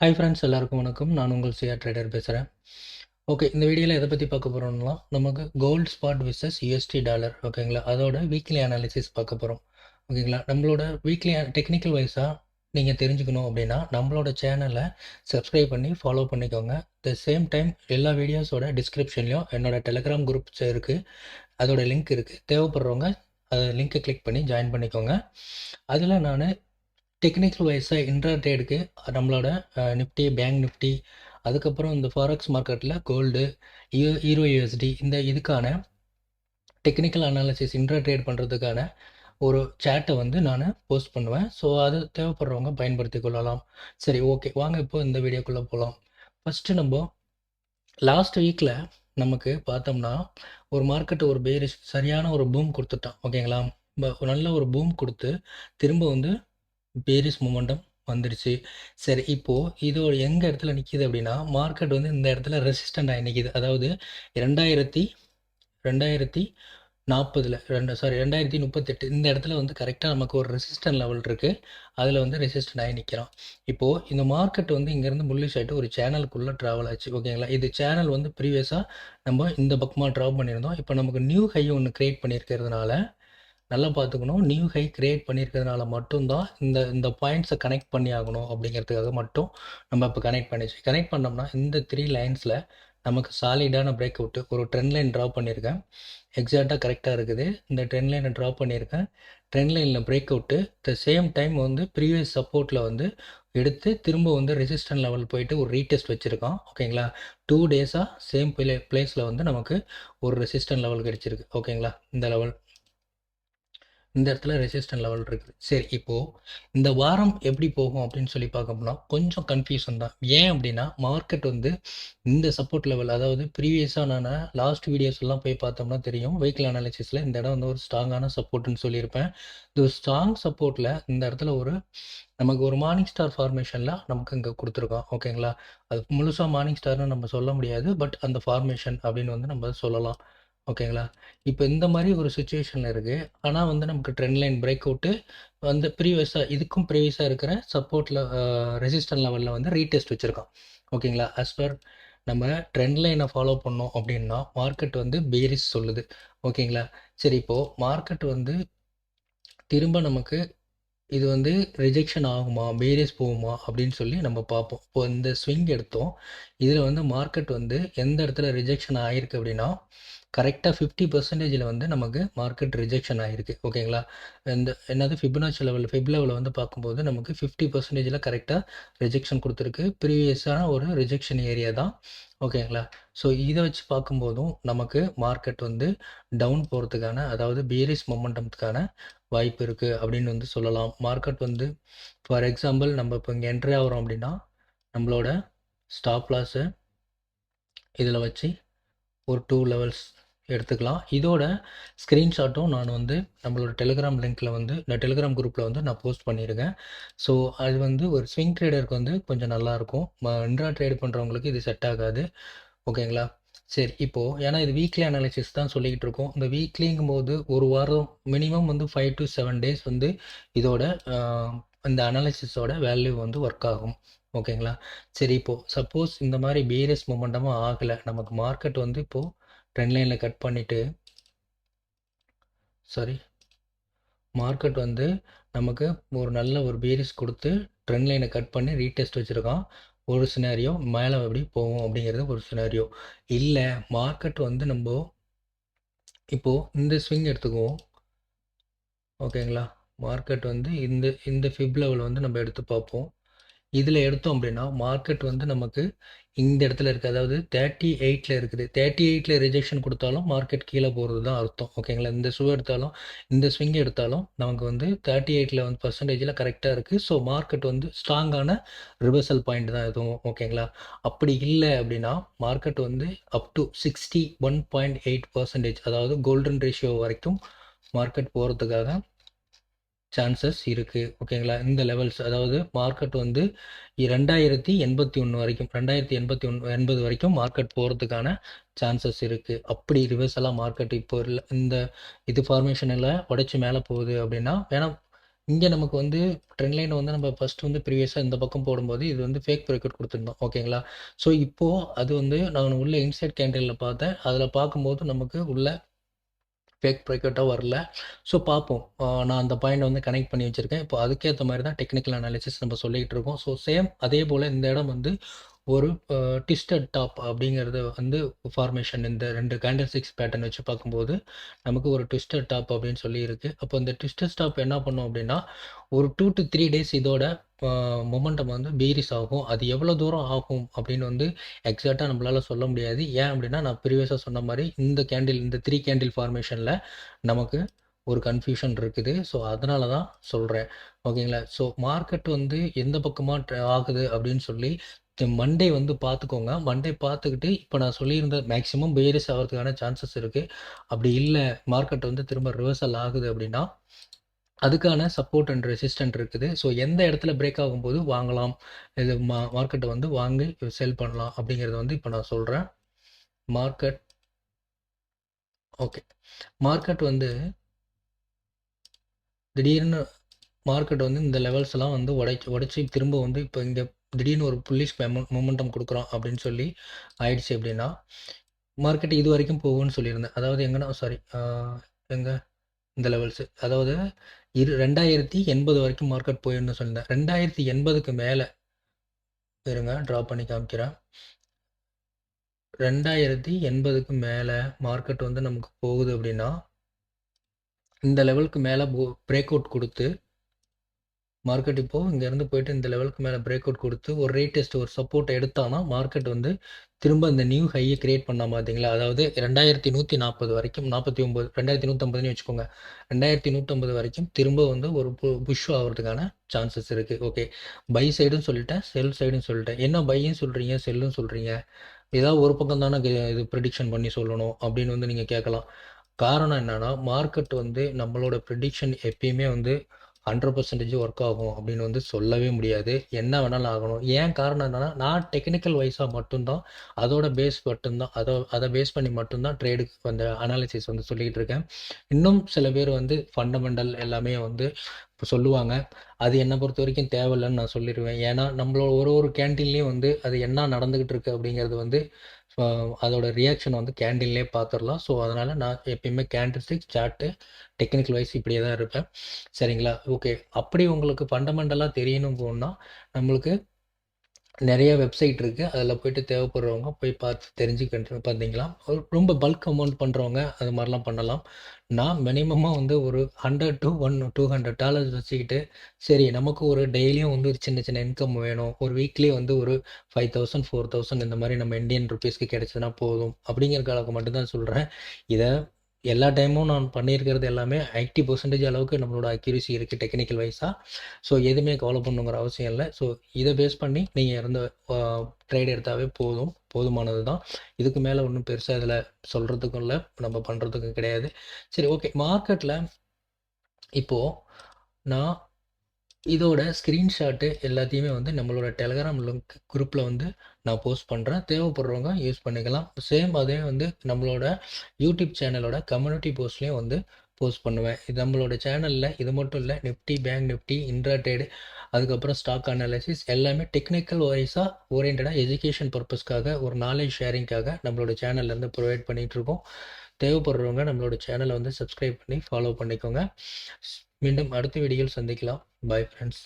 Hi friends, எல்லாருக்கும் வணக்கம். நான் உங்கள் சியா ட்ரேடர் பேசுகிறேன். ஓகே, இந்த வீடியோவில் எதை பற்றி பார்க்க போகிறோம்னா, நமக்கு gold spot versus USD dollar, ஓகேங்களா, அதோட வீக்லி அனாலிசிஸ் பார்க்க போகிறோம். ஓகேங்களா, நம்மளோட வீக்லி டெக்னிக்கல் வைஸாக நீங்கள் தெரிஞ்சுக்கணும் அப்படின்னா நம்மளோட சேனலை சப்ஸ்கிரைப் பண்ணி ஃபாலோ பண்ணிக்கோங்க. த சேம் டைம் எல்லா வீடியோஸோட டிஸ்கிரிப்ஷன்லையும் என்னோட டெலிகிராம் குரூப்ஸ் இருக்குது, அதோட லிங்க் இருக்குது. தேவைப்படுறவங்க அதை லிங்க்கை கிளிக் பண்ணி ஜாயின் பண்ணிக்கோங்க. அதில் நான் டெக்னிக்கல் வைஸாக இன்ட்ராடேடுக்கு நம்மளோட நிஃப்டி, பேங்க் நிஃப்டி, அதுக்கப்புறம் இந்த ஃபாரெக்ஸ் மார்க்கெட்டில் கோல்டு, ஈரோ யூஎஸ்டி, இந்த இதுக்கான டெக்னிக்கல் அனாலிசிஸ் இன்ட்ராட்ரேட் பண்ணுறதுக்கான ஒரு சேட்டை வந்து நான் போஸ்ட் பண்ணுவேன். ஸோ அது தேவைப்படுறவங்க பயன்படுத்தி கொள்ளலாம். சரி, ஓகே, வாங்க இப்போ இந்த வீடியோக்குள்ளே போகலாம். ஃபஸ்ட்டு நம்ம லாஸ்ட் வீக்கில் நமக்கு பார்த்தோம்னா ஒரு மார்க்கெட்டு ஒரு பேரிஷ் சரியான ஒரு பூம் கொடுத்துட்டான். ஓகேங்களா, நல்ல ஒரு பூம் கொடுத்து திரும்ப வந்து பேரிஸ் மொமெண்டம் வந்துடுச்சு. சரி, இப்போது இதோட எங்கே இடத்துல நிற்கிது அப்படின்னா, மார்க்கெட் வந்து இந்த இடத்துல ரெசிஸ்டண்ட் ஆகி நிற்கிது. அதாவது 2040 2038 இந்த இடத்துல வந்து கரெக்டாக நமக்கு ஒரு ரெசிஸ்டன்ட் லெவல் இருக்குது. அதில் வந்து ரெசிஸ்டன்ட் ஆகி நிற்கிறோம். இப்போது இந்த மார்க்கெட் வந்து இங்கேருந்து புல்லிஷ் ஆகிட்டு ஒரு சேனலுக்குள்ளே ட்ராவல் ஆச்சு. ஓகேங்களா, இது சேனல் வந்து ப்ரீவியஸாக நம்ம இந்த பக்கமாக ட்ராப் பண்ணியிருந்தோம். இப்போ நமக்கு நியூ ஹை ஒன்று க்ரியேட் பண்ணியிருக்கிறதுனால நல்லா பார்த்துக்கணும். நியூ ஹை கிரியேட் பண்ணியிருக்கிறதுனால மட்டும்தான் இந்த இந்த பாயிண்ட்ஸை கனெக்ட் பண்ணி ஆகணும் அப்படிங்கிறதுக்காக மட்டும் நம்ம இப்போ கனெக்ட் பண்ணோம்னா இந்த 3 லைன்ஸில் நமக்கு சாலிடான பிரேக் அவுட்டு ஒரு ட்ரெண்ட் லைன் ட்ரா பண்ணியிருக்கேன். எக்ஸாக்டாக கரெக்டாக இருக்குது. இந்த ட்ரெண்ட் லைனை ட்ரா பண்ணியிருக்கேன். ட்ரெண்ட் லைனில் break out the same time வந்து ப்ரீவியஸ் சப்போர்ட்டில் வந்து எடுத்து திரும்ப வந்து ரெசிஸ்டன்ட் லெவல் போயிட்டு ஒரு ரீடெஸ்ட் வச்சுருக்கோம். ஓகேங்களா, 2 டேஸாக சேம் பிளேஸில் வந்து நமக்கு ஒரு ரெசிஸ்டன்ட் லெவல் கிடச்சிருக்கு. ஓகேங்களா, இந்த இடத்துல ரெசிஸ்டன்ட் லெவல் இருக்குது. சரி, இப்போது இந்த வாரம் எப்படி போகும் அப்படின்னு சொல்லி பார்க்கணும்னா கொஞ்சம் கன்ஃபியூஷன் தான். ஏன் அப்படின்னா மார்க்கெட் வந்து இந்த சப்போர்ட் லெவல், அதாவது ப்ரீவியஸாக நான் லாஸ்ட் வீடியோஸ் எல்லாம் போய் பார்த்தோம்னா தெரியும், வெஹிக்கிள் அனாலிசிஸில் இந்த இடம் வந்து ஒரு ஸ்ட்ராங்கான சப்போர்ட்னு சொல்லியிருப்பேன். இந்த ஸ்ட்ராங் சப்போர்ட்டில் இந்த இடத்துல நமக்கு ஒரு மார்னிங் ஸ்டார் ஃபார்மேஷனில் நமக்கு இங்கே கொடுத்துருக்கோம். ஓகேங்களா, அது முழுசாக மார்னிங் ஸ்டார்னு நம்ம சொல்ல முடியாது, பட் அந்த ஃபார்மேஷன் அப்படின்னு வந்து நம்ம சொல்லலாம். ஓகேங்களா, இப்போ இந்த மாதிரி ஒரு சுச்சுவேஷனில் இருக்குது. ஆனால் வந்து நமக்கு ட்ரெண்ட் லைன் பிரேக் அவுட்டு வந்து ப்ரீவியஸாக இருக்கிற சப்போர்ட்டில் ரெசிஸ்டன்ட் லெவலில் வந்து ரீடெஸ்ட் வச்சுருக்கோம். ஓகேங்களா, as per நம்ம ட்ரெண்ட் லைனை ஃபாலோ பண்ணோம் அப்படின்னா மார்க்கெட் வந்து பேரிஸ் சொல்லுது. ஓகேங்களா, சரி, இப்போது மார்க்கெட் வந்து திரும்ப நமக்கு இது வந்து ரிஜெக்ஷன் ஆகுமா, பேரிஸ் போகுமா அப்படின்னு சொல்லி நம்ம பார்ப்போம். இப்போ இந்த ஸ்விங் எடுத்தோம். இதில் வந்து மார்க்கெட் வந்து எந்த இடத்துல ரிஜெக்ஷன் ஆகிருக்கு அப்படின்னா கரெக்டாக 50% வந்து நமக்கு மார்க்கெட் ரிஜெக்ஷன் ஆகிருக்கு. ஓகேங்களா, இந்த என்னது ஃபிபனாச்சி லெவல், ஃபிப் லெவலில் வந்து பார்க்கும்போது நமக்கு 50% கரெக்டாக ரிஜெக்ஷன் கொடுத்துருக்கு. ப்ரீவியஸான ஒரு ரிஜெக்ஷன் ஏரியா தான். ஓகேங்களா, ஸோ இதை வச்சு பார்க்கும்போதும் நமக்கு மார்க்கெட் வந்து டவுன் போகிறதுக்கான, அதாவது பேரிஸ் மொமெண்டம்த்துக்கான வாய்ப்பு இருக்குது அப்படின்னு வந்து சொல்லலாம். மார்க்கெட் வந்து ஃபார் எக்ஸாம்பிள் நம்ம இப்போ இங்கே என்ட்ரி ஆகிறோம் அப்படின்னா நம்மளோட ஸ்டாப் லாஸை இதில் வச்சு ஒரு 2 லெவல்ஸ் எடுத்துக்கலாம். இதோட ஸ்க்ரீன்ஷாட்டும் நான் வந்து நம்மளோட டெலிகிராம் லிங்க்கில் வந்து இந்த டெலிகிராம் குரூப்பில் வந்து நான் போஸ்ட் பண்ணியிருக்கேன். ஸோ அது வந்து ஒரு ஸ்விங் ட்ரேடருக்கு வந்து கொஞ்சம் நல்லாயிருக்கும். இன்ட்ரா ட்ரேட் பண்ணுறவங்களுக்கு இது செட் ஆகாது. ஓகேங்களா, சரி, இப்போது ஏன்னா இது வீக்லி அனாலிசிஸ் தான் சொல்லிக்கிட்டு இருக்கோம். இந்த வீக்லிங்கும் போது ஒரு வாரம் மினிமம் வந்து 5 to 7 டேஸ் வந்து இதோட இந்த அனாலிசிஸோட வேல்யூ வந்து ஒர்க் ஆகும். ஓகேங்களா, சரி, இப்போது சப்போஸ் இந்த மாதிரி பேரியஸ் மொமெண்டமாக ஆகலை, நமக்கு மார்க்கெட் வந்து இப்போது ட்ரெண்ட் லைனில் கட் பண்ணிவிட்டு மார்க்கெட் வந்து நமக்கு ஒரு நல்ல ஒரு பேரிஸ் கொடுத்து ட்ரெண்ட் லைனை கட் பண்ணி ரீடெஸ்ட் வச்சுருக்கான். ஒரு சினாரியோ மேலே எப்படி போகும் அப்படிங்கிறது ஒரு சினாரியோ. இல்லை மார்க்கெட் வந்து நம்ம இப்போது இந்த ஸ்விங் எடுத்துக்குவோம். ஓகேங்களா, மார்க்கெட் வந்து இந்த இந்த ஃபிப் லெவல் வந்து நம்ம எடுத்து பார்ப்போம். இதில் எடுத்தோம் அப்படின்னா மார்க்கெட் வந்து நமக்கு இந்த இடத்துல இருக்குது, அதாவது 38 இருக்குது. 38 ரிஜெக்ஷன் கொடுத்தாலும் மார்க்கெட் கீழே போகிறது தான் அர்த்தம். ஓகேங்களா, இந்த எடுத்தாலும் இந்த ஸ்விங் எடுத்தாலும் நமக்கு வந்து 38 வந்து பர்சன்டேஜில் கரெக்டாக இருக்குது. ஸோ மார்க்கெட் வந்து ஸ்ட்ராங்கான ரிவர்சல் பாயிண்ட் தான் எதுவும். ஓகேங்களா, அப்படி இல்லை அப்படின்னா மார்க்கெட் வந்து அப் டு 61.8%, அதாவது கோல்டன் ரேஷியோ வரைக்கும் மார்க்கெட் போகிறதுக்காக சான்சஸ் இருக்குது. ஓகேங்களா, இந்த லெவல்ஸ், அதாவது மார்க்கெட் வந்து 2081 வரைக்கும் 2080 வரைக்கும் மார்க்கெட் போகிறதுக்கான சான்சஸ் இருக்குது. அப்படி ரிவர்ஸெல்லாம் மார்க்கெட் இப்போ இல்லை, இந்த இது ஃபார்மேஷனில் உடச்சி மேலே போகுது அப்படின்னா வேணால் இங்கே நமக்கு வந்து ட்ரெண்ட் லைனை வந்து நம்ம ஃபர்ஸ்ட் வந்து ப்ரீவியஸாக இந்த பக்கம் போடும்போது இது வந்து ஃபேக் ப்ரேக்கவுட் கொடுத்துருந்தோம் ஓகேங்களா. ஸோ இப்போது அது வந்து நான் உள்ள இன்சைட் கேண்டிலில் பார்த்தேன். அதில் பார்க்கும்போது நமக்கு உள்ள ஃபேக் ப்ரேக்கவுட்டாக வரல. ஸோ பார்ப்போம். நான் அந்த பாயிண்ட்டை வந்து கனெக்ட் பண்ணி வச்சுருக்கேன். இப்போ அதுக்கேற்ற மாதிரி தான் டெக்னிக்கல் அனாலிசிஸ் நம்ம சொல்லிகிட்டு இருக்கோம். ஸோ சேம் அதே போல் இந்த இடம் வந்து ஒரு ட்விஸ்டட் டாப் அப்படிங்கிறது வந்து ஃபார்மேஷன் இந்த 2 கேண்டில் ஸ்டிக்ஸ் பேட்டர்ன் வச்சு பார்க்கும்போது நமக்கு ஒரு ட்விஸ்டட் டாப் அப்படின்னு சொல்லி இருக்குது. அப்போ இந்த ட்விஸ்டட் டாப் என்ன பண்ணும் அப்படின்னா ஒரு 2 to 3 டேஸ் இதோட மொமெண்டம் வந்து பீரிஸ் ஆகும். அது எவ்வளோ தூரம் ஆகும் அப்படின்னு வந்து எக்ஸாக்டாக நம்மளால சொல்ல முடியாது. ஏன் அப்படின்னா நான் ப்ரீவியஸாக சொன்ன மாதிரி இந்த கேண்டில் இந்த 3 கேண்டில் ஃபார்மேஷனில் நமக்கு ஒரு கன்ஃப்யூஷன் இருக்குது. ஸோ அதனால தான் சொல்கிறேன் ஓகேங்களா. ஸோ மார்க்கெட் வந்து எந்த பக்கமாக ஆகுது அப்படின்னு சொல்லி மண்டே வந்து பார்த்துக்கோங்க. மண்டே பார்த்துக்கிட்டு இப்போ நான் சொல்லியிருந்த மேக்ஸிமம் பேரிஸ் ஆகிறதுக்கான சான்சஸ் இருக்குது. அப்படி இல்லை மார்க்கெட் வந்து திரும்ப ரிவர்சல் ஆகுது அப்படின்னா அதுக்கான சப்போர்ட் அண்ட் ரெசிஸ்டன்ட் இருக்குது. ஸோ எந்த இடத்துல பிரேக் ஆகும்போது வாங்கலாம், இது மார்க்கெட்டை வந்து வாங்கி செல் பண்ணலாம் அப்படிங்கிறத வந்து இப்போ நான் சொல்கிறேன். Market okay. மார்க்கெட் வந்து திடீர்னு மார்க்கெட் வந்து இந்த லெவல்ஸ் எல்லாம் வந்து உடைச்சி திரும்ப வந்து இப்போ இங்கே திடீர்னு ஒரு புல்லிஷ் மொமெண்டம் கொடுக்குறோம் அப்படின்னு சொல்லி ஆயிடுச்சு அப்படின்னா மார்க்கெட் இது வரைக்கும் போகும்னு சொல்லியிருந்தேன். அதாவது எங்கன்னா சாரி எங்கே இந்த லெவல்ஸு அதாவது 2080 வரைக்கும் மார்க்கெட் போயிருந்தேன் சொல்லியிருந்தேன். 2080க்கு மேலே இருங்க ட்ரா பண்ணி காமிக்கிறேன். 2080க்கு மேலே மார்க்கெட் வந்து நமக்கு போகுது அப்படின்னா இந்த லெவலுக்கு மேலே பிரேக் அவுட் கொடுத்து மார்க்கெட் இப்போது இங்கேருந்து போயிட்டு இந்த லெவலுக்கு மேலே பிரேக் அவுட் கொடுத்து ஒரு ரேட்டஸ்ட் ஒரு சப்போர்ட் எடுத்தானா மார்க்கெட் வந்து திரும்ப இந்த நியூ ஹையை கிரியேட் பண்ணால் பார்த்தீங்களா. அதாவது 2140 வரைக்கும் 49 2150ன்னு வச்சுக்கோங்க. 2150 வரைக்கும் திரும்ப வந்து ஒரு புஷ் ஆகிறதுக்கான சான்சஸ் இருக்குது. ஓகே பை சைடுன்னு சொல்லிட்டேன், செல் சைடுன்னு சொல்லிட்டேன். என்ன பையும் சொல்கிறீங்க செல்லும் சொல்கிறீங்க, ஏதாவது ஒரு பக்கம் தானே இது ப்ரிடிக்ஷன் பண்ணி சொல்லணும் அப்படின்னு வந்து நீங்கள் கேட்கலாம். காரணம் என்னென்னா மார்க்கெட் வந்து நம்மளோட ப்ரிடிக்ஷன் எப்பயுமே வந்து 100% ஒர்க் ஆகும் அப்படின்னு வந்து சொல்லவே முடியாது. என்ன வேணாலும் ஆகணும். ஏன் காரணம் என்னன்னா, நான் டெக்னிக்கல் வைஸாக மட்டும்தான் அதோட பேஸ் மட்டும்தான் அதை பேஸ் பண்ணி மட்டும்தான் ட்ரேடுக்கு அந்த அனாலிசிஸ் வந்து சொல்லிகிட்டு இருக்கேன். இன்னும் சில பேர் வந்து ஃபண்டமெண்டல் எல்லாமே வந்து சொல்லுவாங்க. அது என்னை பொறுத்த வரைக்கும் தேவையில்லைன்னு நான் சொல்லிடுவேன். ஏன்னா நம்மளோட ஒரு ஒரு கேண்டீன்லேயும் வந்து அது என்ன நடந்துக்கிட்டு இருக்கு அப்படிங்கிறது வந்து அதோட ரியாக்ஷன் வந்து கேண்டில்லே பார்த்துடலாம். ஸோ அதனால் நான் எப்பயுமே candle sticks chart technical wise இப்படியே தான் இருப்பேன். சரிங்களா. ஓகே அப்படி உங்களுக்கு ஃபண்டமெண்டலாக தெரியணும் போனால் நம்மளுக்கு நிறைய வெப்சைட் இருக்குது. அதில் போய்ட்டு தேவைப்படுறவங்க போய் பார்த்து தெரிஞ்சுக்கிட்டு பார்த்தீங்களா. ரொம்ப பல்க் அமௌண்ட் பண்ணுறவங்க அது மாதிரிலாம் பண்ணலாம். நான் மினிமமாக வந்து ஒரு $100 to $200 வச்சுக்கிட்டு சரி நமக்கு ஒரு டெய்லியும் வந்து ஒரு சின்ன சின்ன இன்கம் வேணும். ஒரு வீக்லி வந்து ஒரு 5000 4000 இந்த மாதிரி நம்ம இந்தியன் ருபீஸ்க்கு கிடைச்சதுன்னா போதும் அப்படிங்கிறதுக்காக மட்டும்தான் சொல்கிறேன். இதை எல்லா டைமும் நான் பண்ணியிருக்கிறது எல்லாமே 80% அளவுக்கு நம்மளோட அக்யூரசி இருக்குது டெக்னிக்கல் வைஸாக. ஸோ எதுவுமே கவலை பண்ணுங்கிற அவசியம் இல்லை. ஸோ இதை பேஸ் பண்ணி நீங்கள் இருந்து ட்ரேட் எடுத்தாவே போதுமானது தான். இதுக்கு மேலே ஒன்றும் பெருசாக இதில் சொல்கிறதுக்கும் இல்லை, நம்ம பண்ணுறதுக்கும் கிடையாது. சரி ஓகே மார்க்கெட்டில் இப்போது நான் இதோட ஸ்க்ரீன்ஷாட்டு எல்லாத்தையுமே வந்து நம்மளோட டெலகிராம் லிங்க் குரூப்பில் வந்து நான் போஸ்ட் பண்ணுறேன். தேவைப்படுறவங்க யூஸ் பண்ணிக்கலாம். சேம் அதே வந்து நம்மளோட யூடியூப் சேனலோட கம்யூனிட்டி போஸ்ட்லேயும் வந்து போஸ்ட் பண்ணுவேன். இது நம்மளோட சேனலில் இது மட்டும் இல்லை, நிஃப்டி, பேங்க் நிஃப்டி, இன்ட்ராட்ரேடு, அதுக்கப்புறம் ஸ்டாக் அனாலிசிஸ் எல்லாமே டெக்னிக்கல் வைஸாக ஓரியன்டாக எஜுகேஷன் பர்பஸ்க்காக ஒரு நாலேஜ் ஷேரிங்காக நம்மளோட சேனல்லேருந்து ப்ரொவைட் பண்ணிகிட்ருக்கோம். தேவைப்படுறவங்க நம்மளோட சேனலை வந்து சப்ஸ்கிரைப் பண்ணி ஃபாலோ பண்ணிக்கோங்க. மீண்டும் அடுத்த வீடியோவில் சந்திக்கலாம். Bye friends.